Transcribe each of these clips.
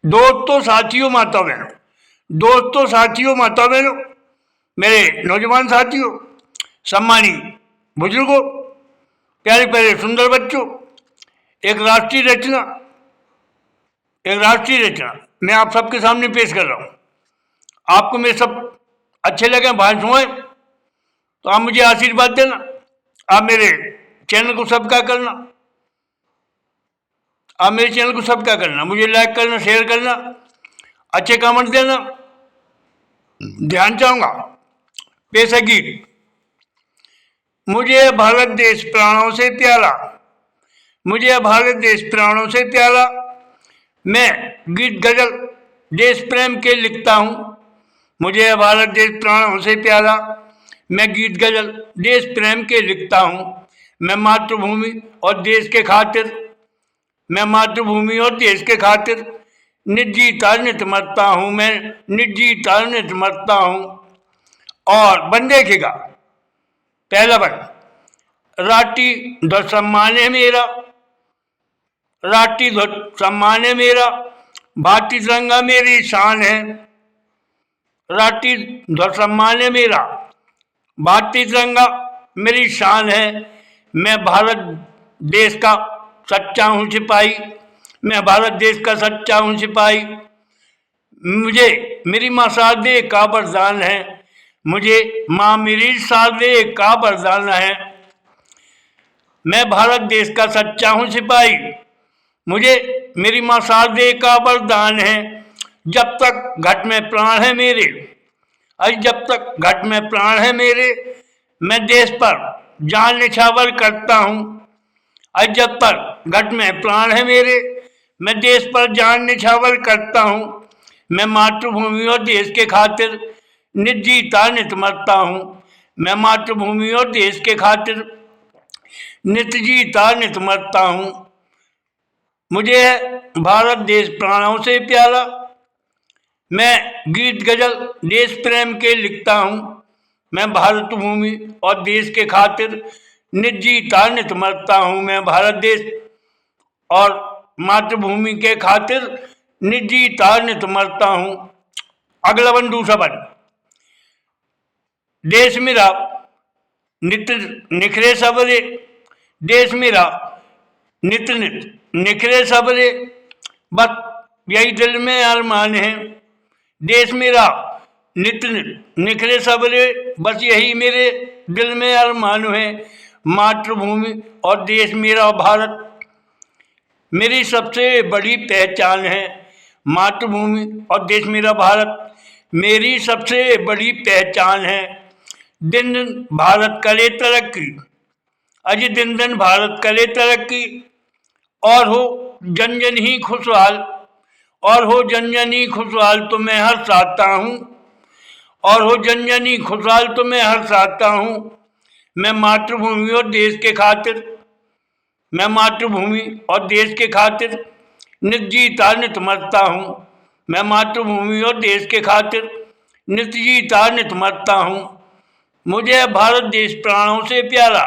दोस्तों, साथियों, माता बहनों, दोस्तों, साथियों, माता बहनों, मेरे नौजवान साथियों, सम्मानी बुजुर्गों, प्यारे प्यारे सुंदर बच्चों, एक राष्ट्रीय रचना मैं आप सबके सामने पेश कर रहा हूँ। आपको मेरे सब अच्छे लगे, भाषण तो आप मुझे आशीर्वाद देना। आप मेरे चैनल को सब्सक्राइब करना, मुझे लाइक करना, शेयर करना, अच्छे कमेंट देना। ध्यान चाहूंगा। पेश है गीत। मुझे भारत देश प्राणों से प्यारा, मुझे भारत देश प्राणों से प्यारा, मैं गीत गजल देश प्रेम के लिखता हूँ। मुझे भारत देश प्राणों से प्यारा, मैं गीत गजल देश प्रेम के लिखता हूँ। मैं मातृभूमि और देश के खातिर, मैं मातृभूमि और देश के खातिर निर्जीता नित मरता हूँ। मैं निर्जीता नित मरता हूँ। और बन देखेगा पहला बन। राष्ट्रीय ध्वज सम्मान है मेरा, राष्ट्रीय ध्वज सम्मान है मेरा, भारतीय तिरंगा मेरी शान है। राष्ट्रीय ध्वज सम्मान है मेरा, भारतीय तिरंगा मेरी शान है। मैं भारत देश का सच्चा हूँ सिपाही, मैं भारत देश का सच्चा हूँ सिपाही। मुझे मेरी माँ शारदे का वरदान है, मुझे माँ मेरी शारदे का वरदान है। मैं भारत देश का सच्चा हूँ सिपाही, मुझे मेरी माँ शारदे का वरदान है। जब तक घट में प्राण है मेरे, अरे जब तक घट में प्राण है मेरे, मैं देश पर जान निछावर करता हूँ। अरे जब तक घट में प्राण है मेरे, मैं देश पर जान निछावर करता हूँ। मैं मातृभूमि और देश के खातिर निर्जीता नित मरता हूँ। मैं मातृभूमि और देश के खातिर निर्जीता नित मरता हूँ। मुझे भारत देश प्राणों से प्यारा, मैं गीत गजल देश प्रेम के लिखता हूँ। मैं भारत भूमि और देश के खातिर निर्जीता नित मरता हूँ। मैं भारत देश और मातृभूमि के खातिर निर्जीता नित मरता हूँ। अगला बन, दूसरा बन। देश मेरा नित्य निखरे सबरे, देश मेरा नित्य निखरे सबरे, बस यही दिल में अरमान है। देश मेरा नित्य निखरे सबरे, बस यही मेरे दिल में अरमान है। मातृभूमि और देश मेरा भारत मेरी सबसे बड़ी पहचान है। मातृभूमि और देश मेरा भारत मेरी सबसे बड़ी पहचान है। दिन दिन भारत करे तरक्की, अजी दिन दिन भारत करे तरक्की, और हो जन जन ही खुशहाल, और हो जन जन ही खुशहाल तो मैं हर्षाता हूँ, और हो जन जन ही खुशहाल तो मैं हर्षाता हूँ। मैं मातृभूमि और देश के खातिर, मैं मातृभूमि और देश के खातिर निर्जीता नित मरता हूँ। मैं मातृभूमि और देश के खातिर निर्जीता नित मरता हूँ। मुझे भारत देश प्राणों से प्यारा,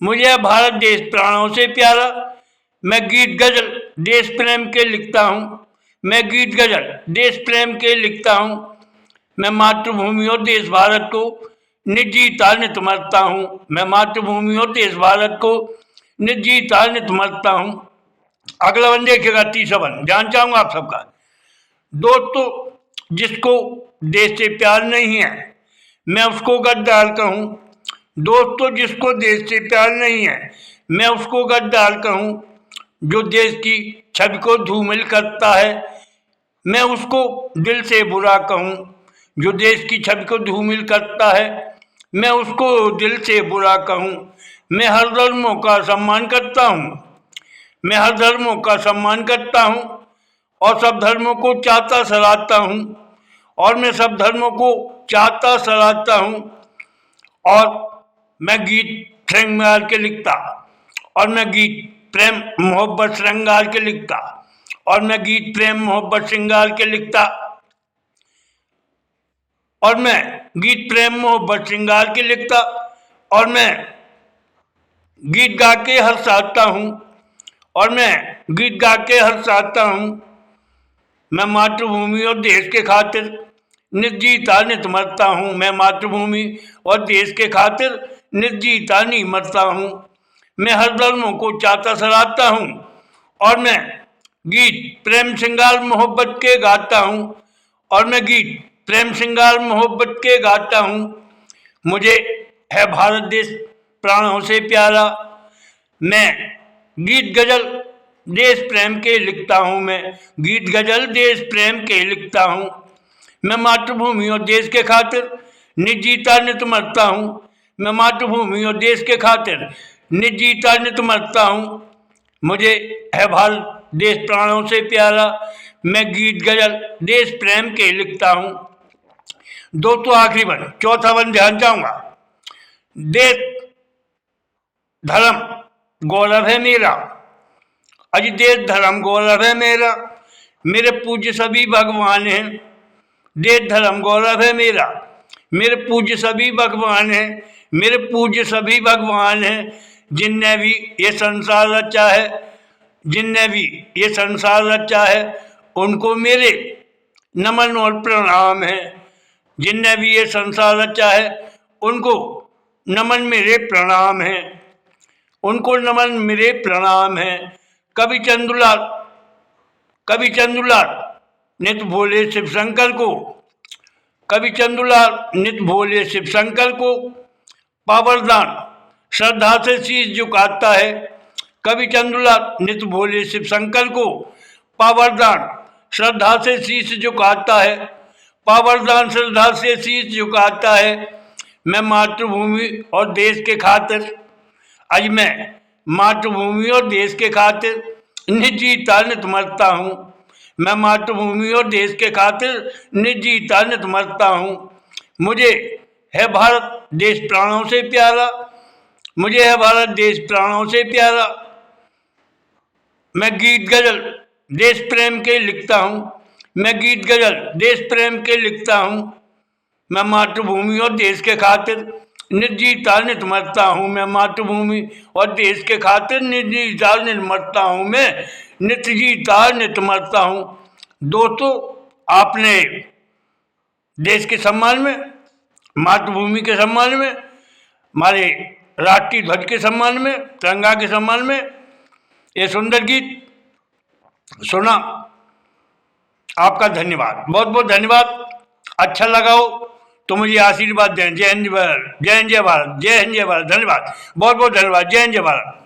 मुझे भारत देश प्राणों से प्यारा, मैं गीत गजल देश प्रेम के लिखता हूँ। मैं गीत गजल देश प्रेम के लिखता हूँ। मैं मातृभूमि और देश भारत को निर्जीता नित मरता हूँ। मैं मातृभूमि और देश भारत को निर्जीता नित मरता हूँ। अगला बन देखिएगा, तीसरा बन। जान चाहूंगा आप सबका। दोस्तों, जिसको देश से प्यार नहीं है मैं उसको गद्दार कहूँ। दोस्तों, जिसको देश से प्यार नहीं है मैं उसको गद्दार कहूँ। जो देश की छवि को धूमिल करता है मैं उसको दिल से बुरा कहूँ। जो देश की छवि को धूमिल करता है मैं उसको दिल से बुरा कहूँ। मैं हर धर्मों का सम्मान करता हूँ, मैं हर धर्मों का सम्मान करता हूँ, और सब धर्मों को चाहता सराहता हूँ, और मैं सब धर्मों को चाहता सराहता हूँ। और मैं गीत श्रृंगार के लिखता, और मैं गीत प्रेम मोहब्बत श्रृंगार के लिखता, और मैं गीत प्रेम मोहब्बत श्रृंगार के लिखता, और मैं गीत प्रेम मोहब्बत श्रृंगार के लिखता, और मैं गीत गा के हर्षाता हूँ, और मैं गीत गा के हर्षाता हूँ। मैं मातृभूमि और देश के खातिर नित जीता नित मरता हूँ। मैं मातृभूमि और देश के खातिर नित जीता नहीं मरता हूँ। मैं हर धर्मों को चाहता सराहता हूँ और मैं गीत प्रेम श्रृंगार मोहब्बत के गाता हूँ। और मैं गीत प्रेम श्रृंगार मोहब्बत के गाता हूँ। मुझे है भारत देश प्राणों से प्यारा। मैं गीत गजल देश प्रेम के लिखता हूँ। मैं गीत गजल देश प्रेम के लिखता हूँ। मैं मातृभूमि और देश के खातिर नित जीता नित मरता हूँ। मैं मातृभूमि और देश के खातिर नित जीता नित मरता हूँ। मुझे है भारत देश प्राणों से प्यारा। मैं गीत गजल देश प्रेम के लिखता हूँ। दोस्तों आखिरी वन, चौथा वन ध्यान चाहूंगा। देश धर्म गौरव है मेरा, अज देश धर्म गौरव है मेरा। मेरे पूज्य सभी भगवान हैं। देश धर्म गौरव है मेरा, मेरे पूज्य सभी भगवान हैं। मेरे पूज्य सभी भगवान हैं। जिनने भी ये संसार रचा है, जिनने भी ये संसार रचा है, उनको मेरे नमन और प्रणाम है। जिनने भी ये संसार रचा है, उनको नमन मेरे प्रणाम है। उनको नमन मेरे प्रणाम है। कवि चंदुलाल नित भोले शिव शंकर को, कवि चंदुलाल नित भोले शिव शंकर को पावरदान श्रद्धा से शीश झुकाता है। कवि चंदुलाल नित भोले शिव शंकर को पावरदान श्रद्धा से शीश झुकाता है। पावरदान श्रद्धा से शीश झुकाता है। मैं मातृभूमि और देश के खातिर, आज मैं मातृभूमि और देश के खातिर नित जीता नित मरता हूँ। मैं मातृभूमि और देश के खातिर नित जीता नित मरता हूँ। मुझे है भारत देश प्राणों से प्यारा। मुझे है भारत देश प्राणों से प्यारा। मैं गीत गजल देश प्रेम के लिखता हूँ। मैं गीत गजल देश प्रेम के लिखता हूँ। मैं मातृभूमि और देश के खातिर नित जीता नित मरता हूँ। मैं मातृभूमि और देश के खातिर नित जीता नित मरता हूँ। मैं नित जीता नित मरता हूँ। दोस्तों, आपने देश के सम्मान में, मातृभूमि के सम्मान में, हमारे राष्ट्रीय ध्वज के सम्मान में, तिरंगा के सम्मान में ये सुंदर गीत सुना। आपका धन्यवाद, बहुत बहुत धन्यवाद। अच्छा लगा हो तो मुझे आशीर्वाद दें। जय हिंद जय भारत, जय हिंद जय भारत, जय हिंद जय भारत। धन्यवाद, बहुत बहुत धन्यवाद। जय हिंद जय भारत।